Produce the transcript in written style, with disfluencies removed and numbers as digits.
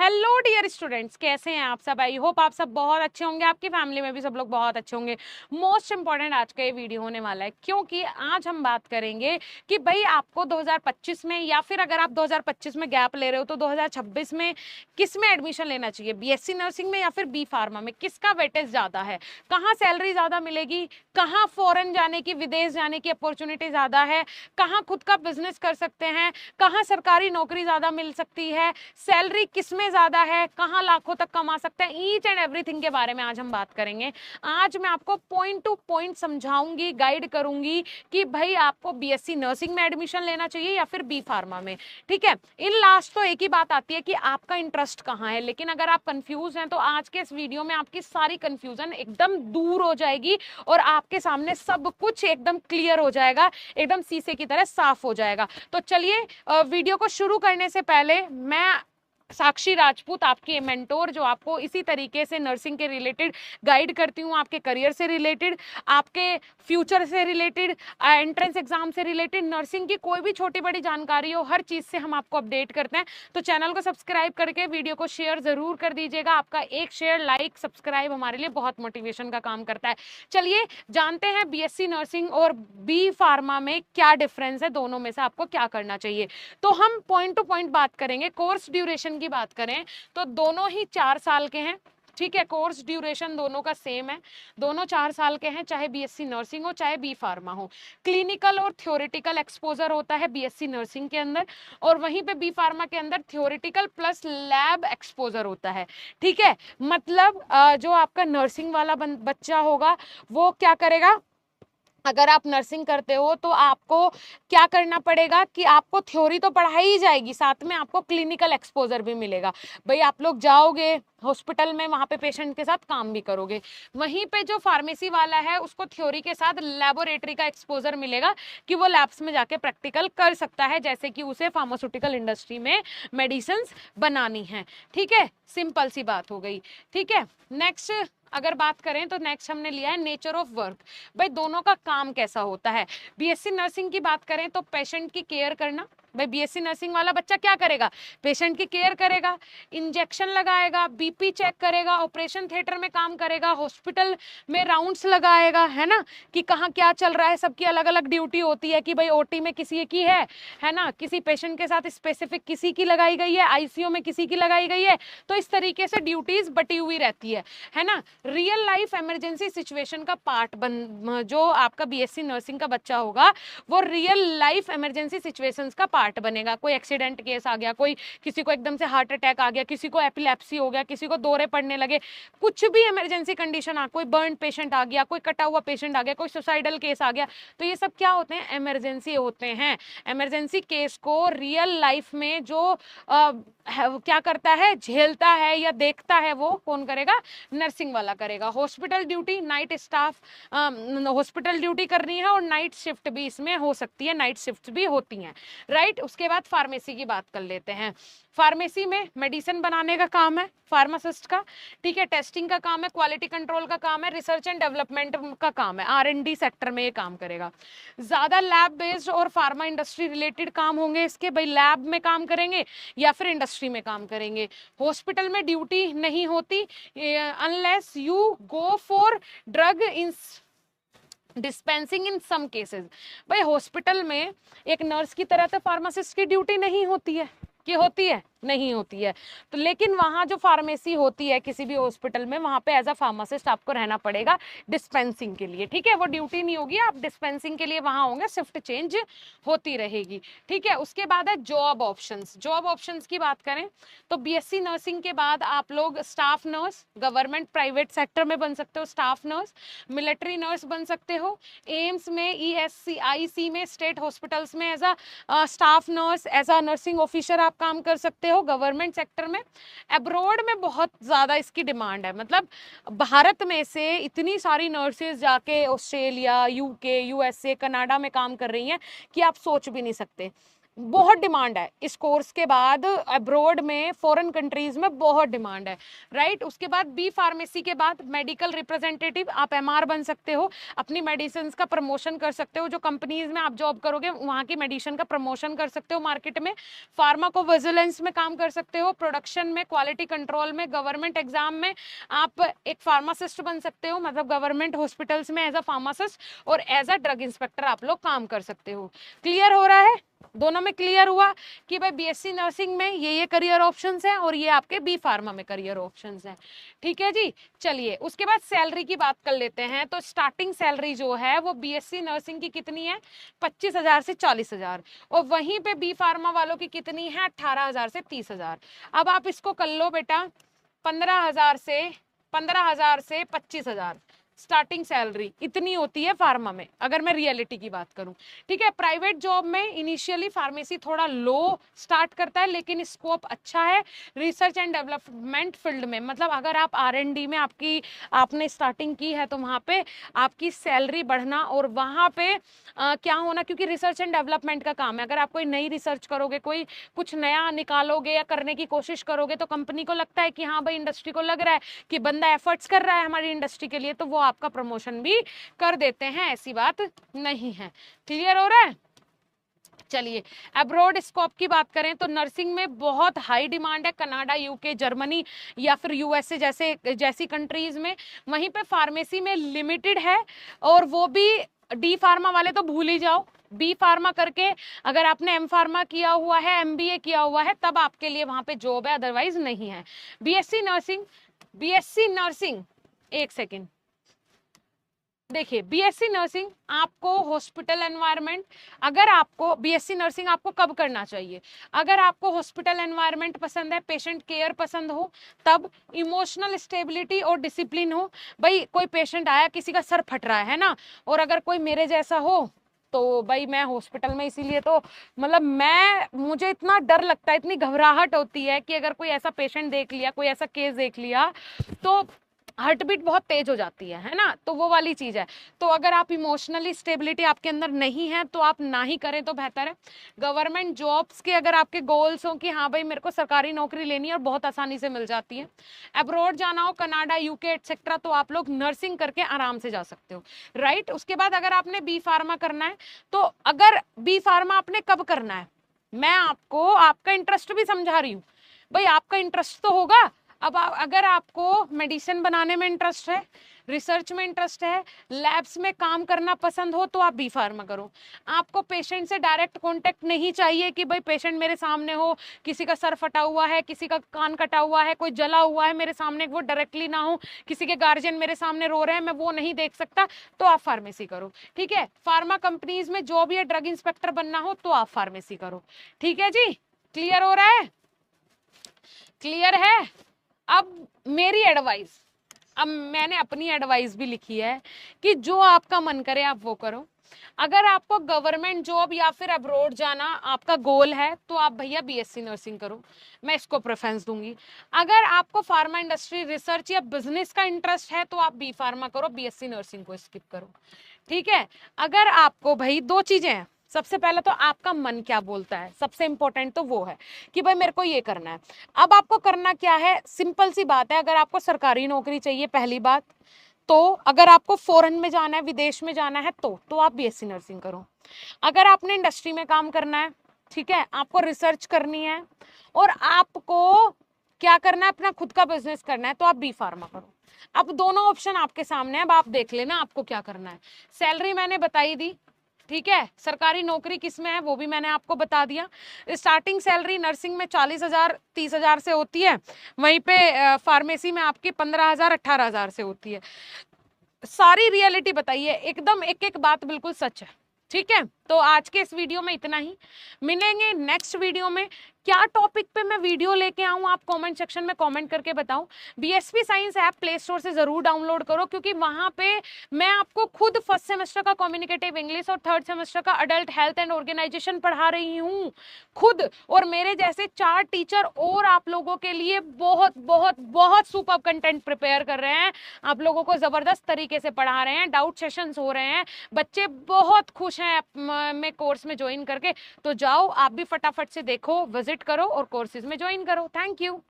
Hello dear students, कैसे हैं आप सब। आई होप आप सब बहुत अच्छे होंगे, आपकी फैमिली में भी सब लोग बहुत अच्छे होंगे। मोस्ट इंपॉर्टेंट आज का ये वीडियो होने वाला है, क्योंकि आज हम बात करेंगे कि भाई आपको 2025 में, या फिर अगर आप 2025 में गैप ले रहे हो तो 2026 में किस में एडमिशन लेना चाहिए, बीएससी नर्सिंग में या फिर बी फार्मा में, किसका वेटेज ज़्यादा है, कहाँ सैलरी ज़्यादा मिलेगी, कहाँ फॉरेन जाने की, विदेश जाने की अपॉर्चुनिटी ज़्यादा है, कहाँ खुद का बिजनेस कर सकते हैं, कहाँ सरकारी नौकरी ज़्यादा मिल सकती है, सैलरी किसमें ज्यादा है, कहां लाखों तक कमा सकते हैं, ईच एंड एवरीथिंग के बारे में आज हम बात करेंगे। आज मैं आपको पॉइंट टू पॉइंट समझाऊंगी, गाइड करूंगी कि भाई आपको बीएससी नर्सिंग में एडमिशन लेना चाहिए या फिर बी फार्मा में। ठीक है, इन लास्ट तो एक ही बात आती है कि आपका इंटरेस्ट कहां है, लेकिन अगर आप कंफ्यूज हैं तो आज के इस वीडियो में आपकी सारी कंफ्यूजन एकदम दूर हो जाएगी और आपके सामने सब कुछ एकदम क्लियर हो जाएगा, एकदम शीशे की तरह साफ हो जाएगा। तो चलिए, वीडियो को शुरू करने से पहले मैं साक्षी राजपूत, आपकी मेंटोर, जो आपको इसी तरीके से नर्सिंग के रिलेटेड गाइड करती हूँ, आपके करियर से रिलेटेड, आपके फ्यूचर से रिलेटेड, एंट्रेंस एग्जाम से रिलेटेड, नर्सिंग की कोई भी छोटी बड़ी जानकारी हो, हर चीज़ से हम आपको अपडेट करते हैं। तो चैनल को सब्सक्राइब करके वीडियो को शेयर ज़रूर कर दीजिएगा। आपका एक शेयर, लाइक, सब्सक्राइब हमारे लिए बहुत मोटिवेशन का काम करता है। चलिए जानते हैं बीएससी नर्सिंग और बी फार्मा में क्या डिफरेंस है, दोनों में से आपको क्या करना चाहिए। तो हम पॉइंट टू पॉइंट बात करेंगे। कोर्स ड्यूरेशन की बात करें तो दोनों ही 4 साल के हैं। ठीक है, कोर्स ड्यूरेशन दोनों का सेम है, दोनों 4 साल के हैं, चाहे बीएससी नर्सिंग हो चाहे बी फार्मा हो। क्लिनिकल और थ्योरेटिकल एक्सपोजर होता है बीएससी नर्सिंग के अंदर, और वहीं पे बी फार्मा के अंदर थ्योरेटिकल प्लस लैब एक्सपोजर होता है। ठीक है, मतलब जो आपका नर्सिंग वाला बच्चा होगा वो क्या करेगा, अगर आप नर्सिंग करते हो तो आपको क्या करना पड़ेगा कि आपको थ्योरी तो पढ़ाई ही जाएगी, साथ में आपको क्लिनिकल एक्सपोजर भी मिलेगा। भाई आप लोग जाओगे हॉस्पिटल में, वहां पे पेशेंट के साथ काम भी करोगे। वहीं पे जो फार्मेसी वाला है उसको थ्योरी के साथ लेबोरेटरी का एक्सपोजर मिलेगा कि वो लैब्स में जाके प्रैक्टिकल कर सकता है, जैसे कि उसे फार्मास्यूटिकल इंडस्ट्री में मेडिसिन बनानी है। ठीक है, सिंपल सी बात हो गई। ठीक है, नेक्स्ट अगर बात करें तो नेक्स्ट हमने लिया है नेचर ऑफ वर्क। भाई दोनों का काम कैसा होता है। बीएससी नर्सिंग की बात करें तो पेशेंट की केयर करना। भाई बीएससी नर्सिंग वाला बच्चा क्या करेगा, पेशेंट की केयर करेगा, इंजेक्शन लगाएगा, बीपी चेक करेगा, ऑपरेशन थिएटर में काम करेगा, हॉस्पिटल में राउंड्स लगाएगा, है ना, कि कहाँ क्या चल रहा है। सबकी अलग अलग ड्यूटी होती है कि भाई ओटी में किसी की है ना, किसी पेशेंट के साथ स्पेसिफिक किसी की लगाई गई है, आईसीयू में किसी की लगाई गई है। तो इस तरीके से ड्यूटीज बटी हुई रहती है ना। रियल लाइफ इमरजेंसी सिचुएशन का पार्ट जो आपका बीएससी नर्सिंग का बच्चा होगा वो रियल लाइफ इमरजेंसी सिचुएशंस का पार्ट बनेगा। कोई एक्सीडेंट केस आ गया, कोई किसी को एकदम से हार्ट अटैक आ गया, किसी को एपिलेप्सी हो गया, किसी को दौरे पड़ने लगे, कुछ भी इमरजेंसी कंडीशन आ, कोई बर्न पेशेंट आ गया, कोई कटा हुआ पेशेंट आ गया, कोई सुसाइडल केस आ गया, तो ये सब क्या होते हैं, इमरजेंसी होते हैं। इमरजेंसी केस को रियल लाइफ में जो क्या करता है, झेलता है या देखता है, वो कौन करेगा, नर्सिंग वाला करेगा। Hospital duty, night staff hospital duty करनी है और नाइट शिफ्ट भी इसमें हो सकती है, नाइट शिफ्ट भी होती हैं, राइट। उसके बाद फार्मेसी की बात कर लेते हैं। फार्मेसी में मेडिसिन बनाने का काम है फार्मासिस्ट का। ठीक है, टेस्टिंग का काम है, क्वालिटी कंट्रोल का काम है, रिसर्च एंड डेवलपमेंट का काम है, R&D सेक्टर में ये काम करेगा। ज्यादा लैब बेस्ड और फार्मा इंडस्ट्री रिलेटेड काम होंगे इसके। भाई लैब में काम करेंगे या फिर इंडस्ट्री में काम करेंगे। हॉस्पिटल में ड्यूटी नहीं होती unless you go for drug in dispensing in some cases. भाई हॉस्पिटल में एक नर्स की तरह तो फार्मासिस्ट की ड्यूटी नहीं होती है, कि होती है, नहीं होती है। तो लेकिन वहाँ जो फार्मेसी होती है किसी भी हॉस्पिटल में, वहाँ पे एज अ फार्मासिस्ट आपको रहना पड़ेगा डिस्पेंसिंग के लिए। ठीक है, वो ड्यूटी नहीं होगी, आप डिस्पेंसिंग के लिए वहाँ होंगे, शिफ्ट चेंज होती रहेगी। ठीक है, उसके बाद है जॉब ऑप्शंस। जॉब ऑप्शंस की बात करें तो बीएससी नर्सिंग के बाद आप लोग staff nurse, government private sector में बन सकते हो स्टाफ नर्स, मिलिट्री नर्स बन सकते हो, एम्स में, ESCIC में, स्टेट हॉस्पिटल्स में as a staff nurse, as a nursing officer आप काम कर सकते हो गवर्नमेंट सेक्टर में। अब्रॉड में बहुत ज़्यादा इसकी डिमांड है, मतलब भारत में से इतनी सारी नर्सेज जाके ऑस्ट्रेलिया, UK, USA, कनाडा में काम कर रही हैं कि आप सोच भी नहीं सकते। बहुत डिमांड है इस कोर्स के बाद, अब्रॉड में, फॉरेन कंट्रीज में बहुत डिमांड है, राइट। उसके बाद बी फार्मेसी के बाद मेडिकल रिप्रेजेंटेटिव, आप एमआर बन सकते हो, अपनी मेडिसिन का प्रमोशन कर सकते हो, जो कंपनीज में आप जॉब करोगे वहाँ की मेडिसिन का प्रमोशन कर सकते हो मार्केट में, फार्माकोविजिलेंस में काम कर सकते हो, प्रोडक्शन में, क्वालिटी कंट्रोल में, गवर्नमेंट एग्जाम में आप एक फार्मासिस्ट बन सकते हो, मतलब गवर्नमेंट हॉस्पिटल्स में एज अ फार्मासिस्ट, और एज अ ड्रग इंस्पेक्टर आप लोग काम कर सकते हो। क्लियर हो रहा है? दोनों में क्लियर हुआ कि भाई बीएससी नर्सिंग में ये करियर ऑप्शंस हैं और ये आपके बी फार्मा में करियर ऑप्शंस हैं। ठीक है जी, चलिए उसके बाद सैलरी की बात कर लेते हैं। तो स्टार्टिंग सैलरी जो है वो बीएससी नर्सिंग की कितनी है? 25,000 से 40,000, और वहीं पे बी फार्मा वालों की कितनी है? 18,000 से 30,000। अब आप इसको कर लो बेटा, 15,000 से 25,000 स्टार्टिंग सैलरी इतनी होती है फार्मा में, अगर मैं रियलिटी की बात करूं। ठीक है, प्राइवेट जॉब में इनिशियली फार्मेसी थोड़ा लो स्टार्ट करता है, लेकिन स्कोप अच्छा है रिसर्च एंड डेवलपमेंट फील्ड में। मतलब अगर आप R&D में आपने स्टार्टिंग की है तो वहाँ पे आपकी सैलरी बढ़ना, और वहाँ पे क्या होना, क्योंकि रिसर्च एंड डेवलपमेंट का काम है। अगर आप कोई नई रिसर्च करोगे, कोई कुछ नया निकालोगे या करने की कोशिश करोगे, तो कंपनी को लगता है कि हाँ भाई इंडस्ट्री को लग रहा है कि बंदा एफर्ट्स कर रहा है हमारी इंडस्ट्री के लिए, तो वो आपका प्रमोशन भी कर देते हैं, ऐसी बात नहीं है। क्लियर हो रहा है? चलिए अब्रॉड स्कोप की बात करें तो नर्सिंग में बहुत हाई डिमांड है, कनाडा, यूके, जर्मनी या फिर यूएसए जैसी कंट्रीज में। वहीं पे फार्मेसी में लिमिटेड है, और वो भी डी फार्मा वाले तो भूल ही जाओ। बी फार्मा करके अगर आपने एम फार्मा किया हुआ है, एमबीए किया हुआ है, तब आपके लिए वहां पे जॉब है, अदरवाइज नहीं है। बीएससी नर्सिंग एक सेकेंड देखिए, बीएससी नर्सिंग आपको हॉस्पिटल एनवायरनमेंट, अगर आपको बीएससी नर्सिंग आपको कब करना चाहिए? अगर आपको हॉस्पिटल एनवायरनमेंट पसंद है, पेशेंट केयर पसंद हो, तब इमोशनल स्टेबिलिटी और डिसिप्लिन हो। भाई कोई पेशेंट आया, किसी का सर फट रहा है ना, और अगर कोई मेरे जैसा हो तो भाई मैं हॉस्पिटल में, इसीलिए तो मतलब मुझे इतना डर लगता है, इतनी घबराहट होती है कि अगर कोई ऐसा पेशेंट देख लिया, कोई ऐसा केस देख लिया, तो हार्ट बीट बहुत तेज हो जाती है ना, तो वो वाली चीज है। तो अगर आप इमोशनली स्टेबिलिटी आपके अंदर नहीं है तो आप ना ही करें तो बेहतर है। गवर्नमेंट जॉब्स के अगर आपके गोल्स हो कि हाँ भाई मेरे को सरकारी नौकरी लेनी है, और बहुत आसानी से मिल जाती है। अब्रॉड जाना हो, कनाडा, यूके एटसेट्रा, तो आप लोग नर्सिंग करके आराम से जा सकते हो, राइट। उसके बाद अगर आपने बी फार्मा करना है, तो अगर बी फार्मा आपने कब करना है, मैं आपको आपका इंटरेस्ट भी समझा रही हूँ। भाई आपका इंटरेस्ट तो होगा। अब अगर आपको मेडिसिन बनाने में इंटरेस्ट है, रिसर्च में इंटरेस्ट है, लैब्स में काम करना पसंद हो, तो आप बी फार्मा करो। आपको पेशेंट से डायरेक्ट कांटेक्ट नहीं चाहिए कि भाई पेशेंट मेरे सामने हो, किसी का सर फटा हुआ है, किसी का कान कटा हुआ है, कोई जला हुआ है मेरे सामने, वो डायरेक्टली ना हो, किसी के गार्जियन मेरे सामने रो रहे हैं, मैं वो नहीं देख सकता, तो आप फार्मेसी करो। ठीक है, फार्मा कंपनीज में जॉब या ड्रग इंस्पेक्टर बनना हो तो आप फार्मेसी करो। ठीक है जी, क्लियर हो रहा है? क्लियर है? अब मेरी एडवाइस, अब मैंने अपनी एडवाइस भी लिखी है कि जो आपका मन करे आप वो करो। अगर आपको गवर्नमेंट जॉब या फिर अब्रॉड जाना आपका गोल है, तो आप भैया बीएससी नर्सिंग करो, मैं इसको प्रेफरेंस दूंगी। अगर आपको फार्मा इंडस्ट्री, रिसर्च या बिजनेस का इंटरेस्ट है, तो आप बी फार्मा करो, बीएससी नर्सिंग को स्किप करो। ठीक है, अगर आपको, भाई दो चीजें हैं, सबसे पहले तो आपका मन क्या बोलता है, सबसे इंपॉर्टेंट तो वो है कि भाई मेरे को ये करना है। अब आपको करना क्या है, सिंपल सी बात है। अगर आपको सरकारी नौकरी चाहिए, पहली बात, तो अगर आपको फॉरेन में जाना है, विदेश में जाना है, तो आप बीएससी नर्सिंग करो। अगर आपने इंडस्ट्री में काम करना है, ठीक है, आपको रिसर्च करनी है और आपको क्या करना है, अपना खुद का बिजनेस करना है, तो आप बी फार्मा करो। अब दोनों ऑप्शन आपके सामने है, अब आप देख लेना आपको क्या करना है। सैलरी मैंने बताई दी, ठीक है, सरकारी नौकरी किसमें है वो भी मैंने आपको बता दिया। स्टार्टिंग सैलरी नर्सिंग में 40,000 30,000 से होती है, वहीं पे फार्मेसी में आपकी 15,000 18,000 से होती है। सारी रियलिटी बताइए, एकदम एक एक बात बिल्कुल सच है। ठीक है, तो आज के इस वीडियो में इतना ही, मिलेंगे नेक्स्ट वीडियो में। क्या टॉपिक पे मैं वीडियो लेके आऊं, आप कमेंट सेक्शन में कमेंट करके बताओ। BSP science app play store से जरूर डाउनलोड करो, क्योंकि वहां पे मैं आपको खुद फर्स्ट सेमेस्टर का कम्युनिकेटिव इंग्लिश और थर्ड सेमेस्टर का अडल्ट हेल्थ एंड ऑर्गेनाइजेशन पढ़ा रही हूँ खुद, और मेरे जैसे 4 टीचर और आप लोगों के लिए बहुत बहुत बहुत सुपर कंटेंट प्रिपेयर कर रहे हैं, आप लोगों को जबरदस्त तरीके से पढ़ा रहे हैं, डाउट सेशंस हो रहे हैं, बच्चे बहुत खुश हैं मैं कोर्स में ज्वाइन करके। तो जाओ आप भी फटाफट से देखो, विजिट करो और कोर्सेज में ज्वाइन करो। Thank you.